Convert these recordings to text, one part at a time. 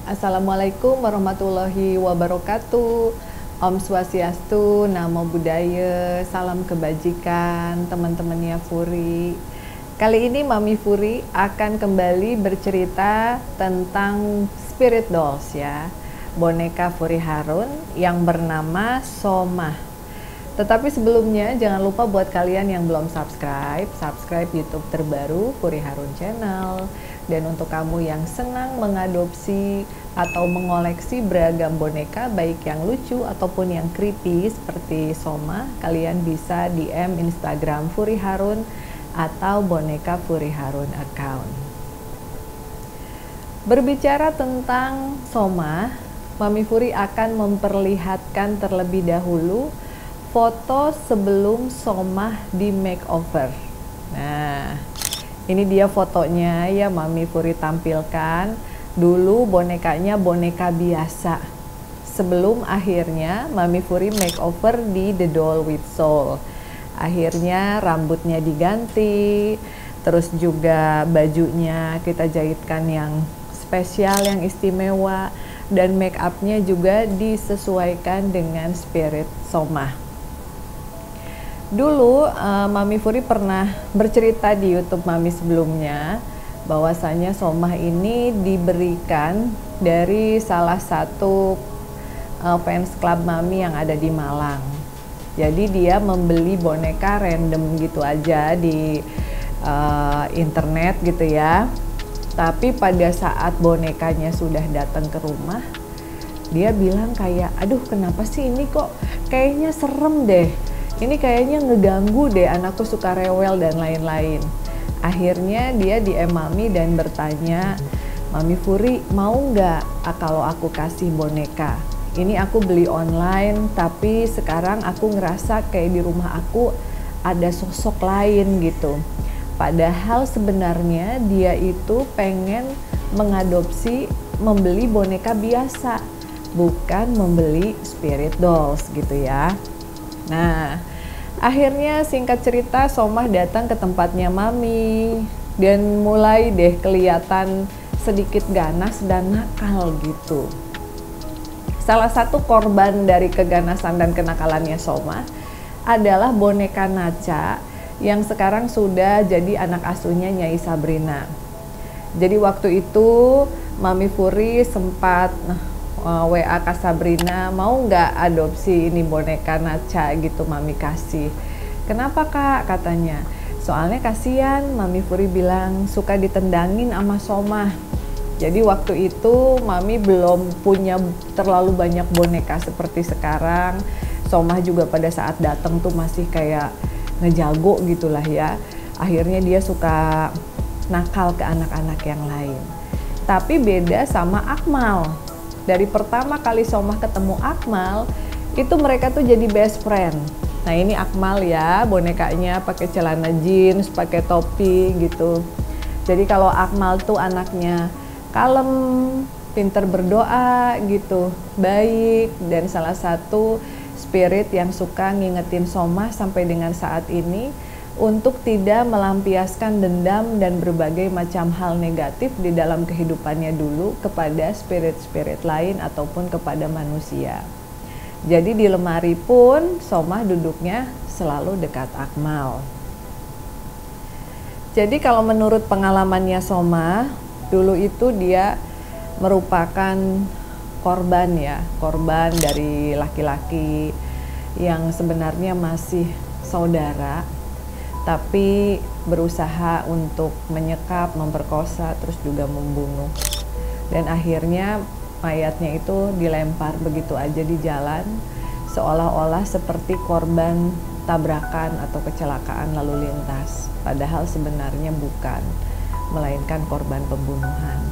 Assalamualaikum warahmatullahi wabarakatuh. Om Swastiastu, Namo Buddhaya, salam kebajikan teman-temannya Furi. Kali ini Mami Furi akan kembali bercerita tentang spirit dolls ya, boneka Furi Harun yang bernama Somah. Tetapi sebelumnya jangan lupa buat kalian yang belum subscribe YouTube terbaru Furi Harun Channel. Dan untuk kamu yang senang mengadopsi atau mengoleksi beragam boneka baik yang lucu ataupun yang creepy seperti Somah, kalian bisa DM Instagram Furi Harun atau boneka Furi Harun account. Berbicara tentang Somah, Mami Furi akan memperlihatkan terlebih dahulu foto sebelum Somah di makeover. Nah, ini dia fotonya ya, Mami Furi tampilkan. Dulu bonekanya boneka biasa. Sebelum akhirnya Mami Furi makeover di The Doll with Soul. Akhirnya rambutnya diganti, terus juga bajunya kita jahitkan yang spesial, yang istimewa, dan make upnya juga disesuaikan dengan spirit Somah. Dulu Mami Furi pernah bercerita di YouTube Mami sebelumnya bahwasanya Somah ini diberikan dari salah satu fans club Mami yang ada di Malang. Jadi dia membeli boneka random gitu aja di internet gitu ya. Tapi pada saat bonekanya sudah datang ke rumah, dia bilang kayak, aduh kenapa sih ini kok kayaknya serem deh. Ini kayaknya ngeganggu deh, anakku suka rewel dan lain-lain. Akhirnya dia DM Mami dan bertanya, Mami Furi mau nggak kalau aku kasih boneka? Ini aku beli online, tapi sekarang aku ngerasa kayak di rumah aku ada sosok lain gitu. Padahal sebenarnya dia itu pengen mengadopsi, membeli boneka biasa, bukan membeli spirit dolls gitu ya. Nah, akhirnya singkat cerita Somah datang ke tempatnya Mami dan mulai deh kelihatan sedikit ganas dan nakal gitu. Salah satu korban dari keganasan dan kenakalannya Somah adalah boneka Naca yang sekarang sudah jadi anak asuhnya Nyai Sabrina. Jadi waktu itu Mami Furi sempat WA Kak Sabrina, mau nggak adopsi ini boneka Naca gitu, Mami kasih. Kenapa Kak? Katanya, soalnya kasihan, Mami Furi bilang suka ditendangin sama Somah. Jadi waktu itu Mami belum punya terlalu banyak boneka seperti sekarang. Somah juga pada saat datang tuh masih kayak ngejago gitulah ya. Akhirnya dia suka nakal ke anak-anak yang lain. Tapi beda sama Akmal. Dari pertama kali Somah ketemu Akmal, itu mereka tuh jadi best friend. Nah ini Akmal ya, bonekanya pakai celana jeans, pakai topi gitu. Jadi kalau Akmal tuh anaknya kalem, pinter berdoa gitu, baik, dan salah satu spirit yang suka ngingetin Somah sampai dengan saat ini untuk tidak melampiaskan dendam dan berbagai macam hal negatif di dalam kehidupannya dulu kepada spirit-spirit lain ataupun kepada manusia. Jadi di lemari pun Somah duduknya selalu dekat Akmal. Jadi kalau menurut pengalamannya Somah, dulu itu dia merupakan korban ya, korban dari laki-laki yang sebenarnya masih saudara, tapi berusaha untuk menyekap, memperkosa, terus juga membunuh. Dan akhirnya mayatnya itu dilempar begitu aja di jalan, seolah-olah seperti korban tabrakan atau kecelakaan lalu lintas. Padahal sebenarnya bukan, melainkan korban pembunuhan.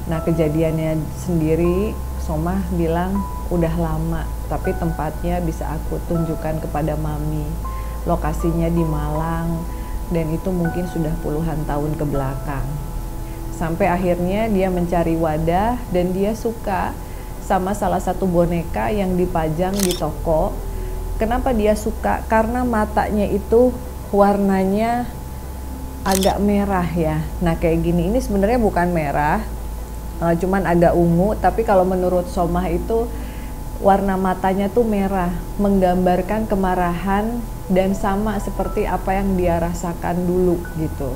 Nah kejadiannya sendiri, Somah bilang udah lama, tapi tempatnya bisa aku tunjukkan kepada Mami. Lokasinya di Malang, dan itu mungkin sudah puluhan tahun ke belakang. Sampai akhirnya dia mencari wadah dan dia suka sama salah satu boneka yang dipajang di toko. Kenapa dia suka? Karena matanya itu warnanya agak merah ya. Nah kayak gini, ini sebenarnya bukan merah, cuman agak ungu, tapi kalau menurut Somah itu warna matanya tuh merah, menggambarkan kemarahan dan sama seperti apa yang dia rasakan dulu gitu.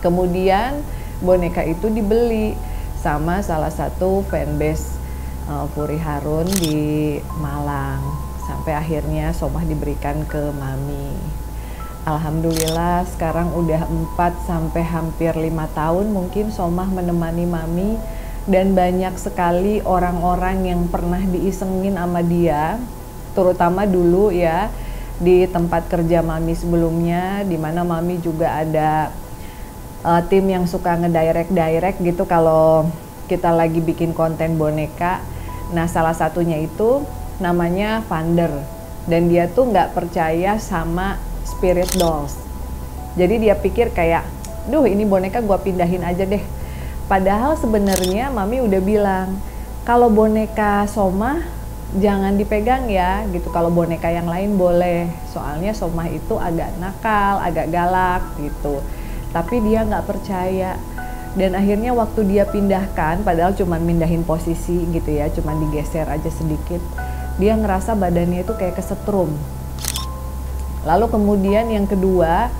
Kemudian boneka itu dibeli sama salah satu fanbase Puri Harun di Malang, sampai akhirnya Somah diberikan ke Mami. Alhamdulillah sekarang udah 4 sampai hampir 5 tahun mungkin Somah menemani Mami, dan banyak sekali orang-orang yang pernah diisengin sama dia, terutama dulu ya di tempat kerja Mami sebelumnya, di mana Mami juga ada tim yang suka ngedirect gitu kalau kita lagi bikin konten boneka. Nah, salah satunya itu namanya Vander, dan dia tuh nggak percaya sama spirit dolls. Jadi dia pikir kayak, duh ini boneka gua pindahin aja deh. Padahal sebenarnya Mami udah bilang, kalau boneka Somah jangan dipegang ya gitu, kalau boneka yang lain boleh. Soalnya Somah itu agak nakal, agak galak gitu. Tapi dia nggak percaya. Dan akhirnya waktu dia pindahkan, padahal cuma mindahin posisi gitu ya, cuma digeser aja sedikit, dia ngerasa badannya itu kayak kesetrum. Lalu kemudian yang kedua,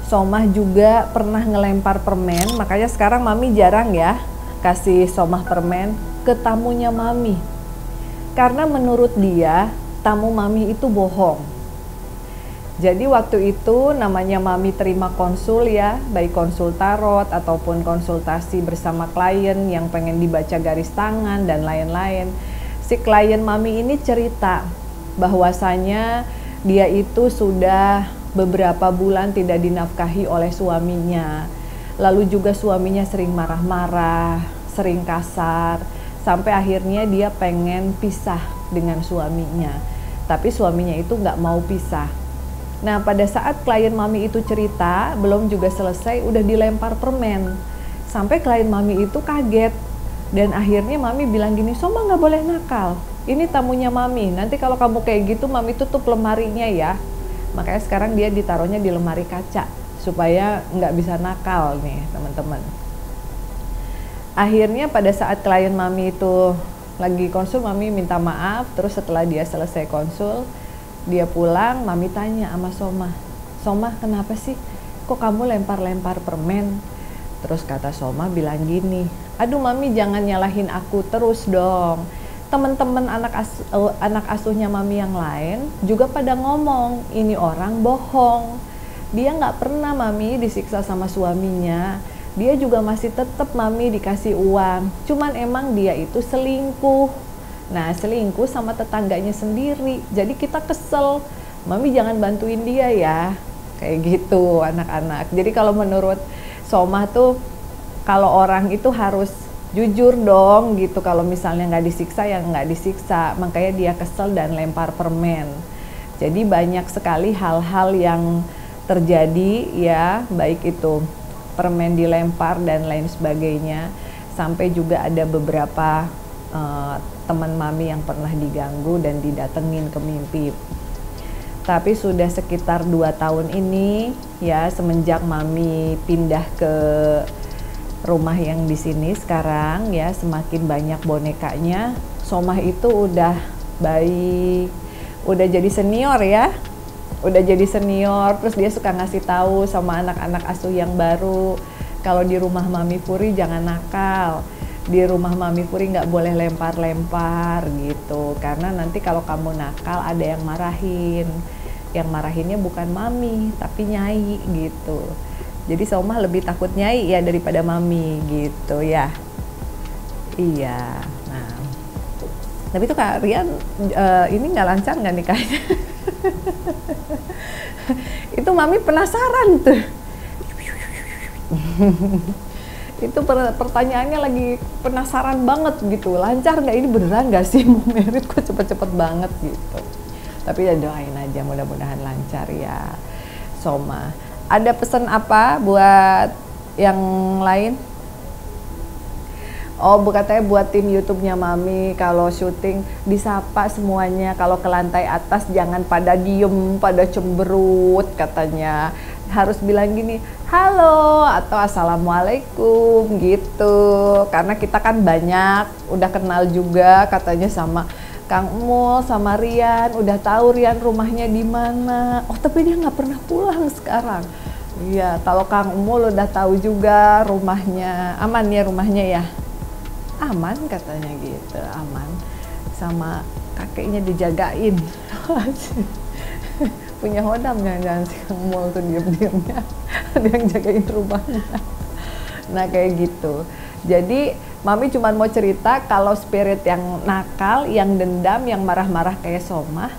Somah juga pernah ngelempar permen, makanya sekarang Mami jarang ya kasih Somah permen ke tamunya Mami. Karena menurut dia, tamu Mami itu bohong. Jadi waktu itu namanya Mami terima konsul ya, baik konsul tarot ataupun konsultasi bersama klien yang pengen dibaca garis tangan dan lain-lain. Si klien Mami ini cerita bahwasanya dia itu sudah beberapa bulan tidak dinafkahi oleh suaminya. Lalu juga suaminya sering marah-marah, sering kasar, sampai akhirnya dia pengen pisah dengan suaminya. Tapi suaminya itu nggak mau pisah. Nah, pada saat klien Mami itu cerita, belum juga selesai, udah dilempar permen. Sampai klien Mami itu kaget. Dan akhirnya Mami bilang gini, Somah nggak boleh nakal. Ini tamunya Mami, nanti kalau kamu kayak gitu, Mami tutup lemarinya ya. Makanya sekarang dia ditaruhnya di lemari kaca, supaya nggak bisa nakal nih teman-teman. Akhirnya pada saat klien Mami itu lagi konsul, Mami minta maaf. Terus setelah dia selesai konsul, dia pulang, Mami tanya sama Somah, Somah kenapa sih kok kamu lempar-lempar permen? Terus kata Somah bilang gini, aduh Mami jangan nyalahin aku terus dong. Teman-teman anak asuhnya Mami yang lain juga pada ngomong, ini orang bohong. Dia nggak pernah Mami disiksa sama suaminya. Dia juga masih tetap Mami dikasih uang. Cuman emang dia itu selingkuh. Nah, selingkuh sama tetangganya sendiri. Jadi kita kesel. Mami jangan bantuin dia ya. Kayak gitu anak-anak. Jadi kalau menurut Somah tuh, kalau orang itu harus jujur dong gitu. Kalau misalnya nggak disiksa ya nggak disiksa. Makanya dia kesel dan lempar permen. Jadi banyak sekali hal-hal yang terjadi ya. Baik itu permen dilempar dan lain sebagainya. Sampai juga ada beberapa teman Mami yang pernah diganggu dan didatengin ke mimpi. Tapi sudah sekitar 2 tahun ini ya, semenjak Mami pindah ke rumah yang di sini sekarang ya, semakin banyak bonekanya. Somah itu udah baik, udah jadi senior ya, udah jadi senior. Terus dia suka ngasih tahu sama anak-anak asuh yang baru, kalau di rumah Mami Puri jangan nakal. Di rumah Mami Puri nggak boleh lempar-lempar gitu, karena nanti kalau kamu nakal ada yang marahin. Yang marahinnya bukan Mami tapi Nyai gitu. Jadi Somah lebih takut Nyai ya daripada Mami gitu ya. Iya. Nah, tapi itu Kak Rian ini nggak lancar nggak nikahnya? Itu Mami penasaran tuh. Itu pertanyaannya lagi penasaran banget gitu, lancar nggak ini, beneran nggak sih mau merit kok cepet-cepet banget gitu. Tapi ya doain aja mudah-mudahan lancar ya Somah. Ada pesan apa buat yang lain? Oh, katanya buat tim YouTube-nya Mami, kalau syuting disapa semuanya, kalau ke lantai atas jangan pada diem, pada cemberut katanya. harus bilang gini, halo atau assalamualaikum gitu. Karena kita kan banyak, udah kenal juga katanya sama Kang Emul, sama Rian, udah tahu Rian rumahnya di mana. Oh tapi dia nggak pernah pulang sekarang. Iya, kalau Kang Emul udah tahu juga rumahnya, aman ya rumahnya ya? Aman katanya gitu, aman. Sama kakeknya dijagain. Punya hodam jangan si Kang Emul tuh diem-diemnya. Ada yang jagain rumahnya. Nah kayak gitu. Jadi Mami cuma mau cerita kalau spirit yang nakal, yang dendam, yang marah-marah kayak Somah,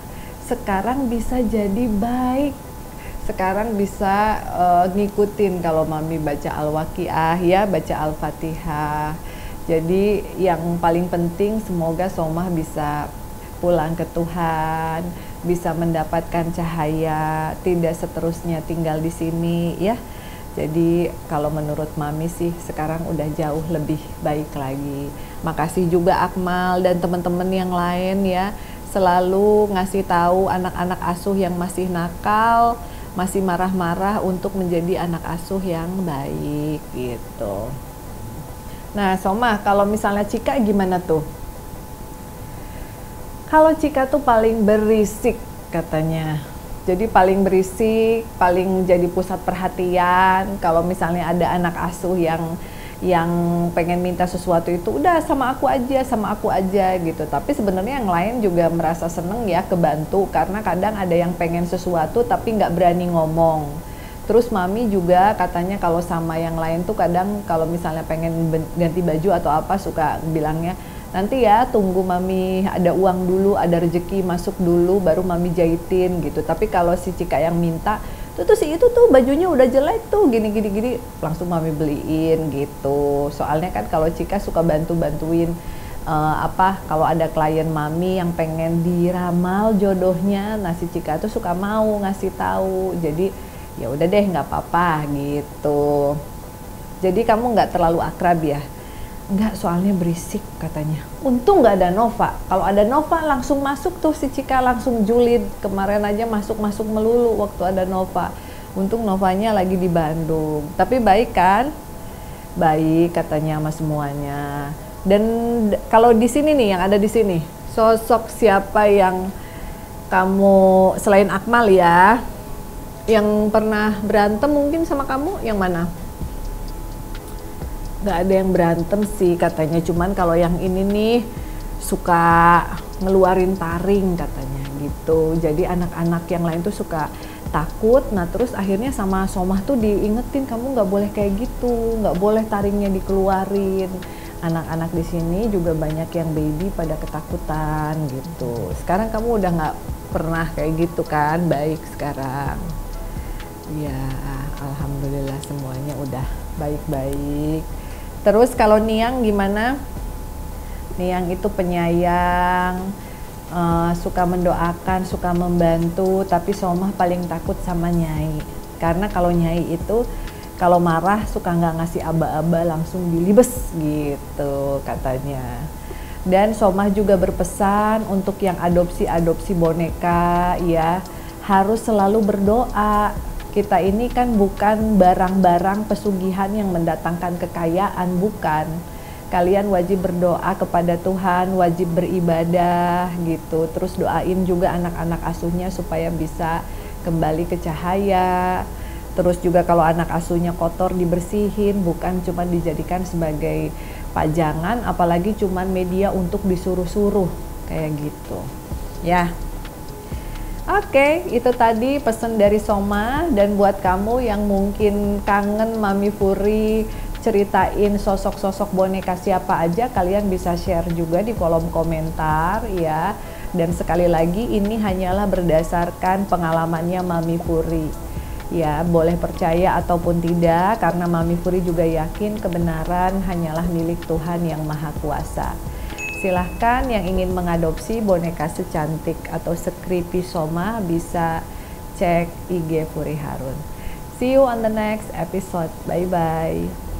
sekarang bisa jadi baik. Sekarang bisa ngikutin kalau Mami baca Al-Waqiah ya, baca Al-Fatihah. Jadi yang paling penting semoga Somah bisa pulang ke Tuhan, bisa mendapatkan cahaya, tidak seterusnya tinggal di sini ya. Jadi kalau menurut Mami sih sekarang udah jauh lebih baik lagi. Makasih juga Akmal dan teman-teman yang lain ya, selalu ngasih tahu anak-anak asuh yang masih nakal, masih marah-marah untuk menjadi anak asuh yang baik gitu. Nah Somah, kalau misalnya Cika gimana tuh? Kalau Cika tuh paling berisik katanya. Jadi paling berisik, paling jadi pusat perhatian. Kalau misalnya ada anak asuh yang pengen minta sesuatu itu udah sama aku aja gitu. Tapi sebenarnya yang lain juga merasa seneng ya kebantu, karena kadang ada yang pengen sesuatu tapi nggak berani ngomong. Terus Mami juga katanya kalau sama yang lain tuh kadang kalau misalnya pengen ganti baju atau apa suka bilangnya, nanti ya tunggu Mami ada uang dulu, ada rezeki masuk dulu baru Mami jahitin gitu. Tapi kalau si Cika yang minta tuh si itu tuh bajunya udah jelek tuh gini langsung Mami beliin gitu. Soalnya kan kalau Cika suka bantuin kalau ada klien Mami yang pengen diramal jodohnya, nah si Cika tuh suka mau ngasih tahu. Jadi ya udah deh nggak apa-apa gitu. Jadi kamu nggak terlalu akrab ya? Enggak, soalnya berisik katanya. Untung nggak ada Nova. Kalau ada Nova langsung masuk tuh si Cika langsung julid. Kemarin aja masuk melulu waktu ada Nova. Untung Novanya lagi di Bandung. Tapi baik kan? Baik katanya sama semuanya. Dan kalau di sini nih, yang ada di sini, sosok siapa yang kamu selain Akmal ya, yang pernah berantem mungkin sama kamu, yang mana? Gak ada yang berantem sih katanya, cuman kalau yang ini nih suka ngeluarin taring katanya gitu. Jadi anak-anak yang lain tuh suka takut. Nah terus akhirnya sama Somah tuh diingetin, kamu nggak boleh kayak gitu, nggak boleh taringnya dikeluarin. Anak-anak di sini juga banyak yang baby pada ketakutan gitu. Sekarang kamu udah nggak pernah kayak gitu kan, baik sekarang. Ya alhamdulillah semuanya udah baik-baik. Terus kalau Niang gimana? Niang itu penyayang, suka mendoakan, suka membantu, tapi Somah paling takut sama Nyai. Karena kalau Nyai itu kalau marah suka nggak ngasih aba-aba, langsung dilibes gitu katanya. Dan Somah juga berpesan untuk yang adopsi boneka ya, harus selalu berdoa. Kita ini kan bukan barang-barang pesugihan yang mendatangkan kekayaan, bukan. Kalian wajib berdoa kepada Tuhan, wajib beribadah gitu. Terus doain juga anak-anak asuhnya supaya bisa kembali ke cahaya. Terus juga kalau anak asuhnya kotor dibersihin, bukan cuma dijadikan sebagai pajangan, apalagi cuma media untuk disuruh-suruh kayak gitu. Ya. Oke, itu tadi pesan dari Somah. Dan buat kamu yang mungkin kangen Mami Furi ceritain sosok-sosok boneka siapa aja, kalian bisa share juga di kolom komentar ya. Dan sekali lagi ini hanyalah berdasarkan pengalamannya Mami Furi. Ya, boleh percaya ataupun tidak, karena Mami Furi juga yakin kebenaran hanyalah milik Tuhan yang Maha Kuasa. Silahkan yang ingin mengadopsi boneka secantik atau se-creepy Somah bisa cek IG Furi Harun. See you on the next episode. Bye-bye.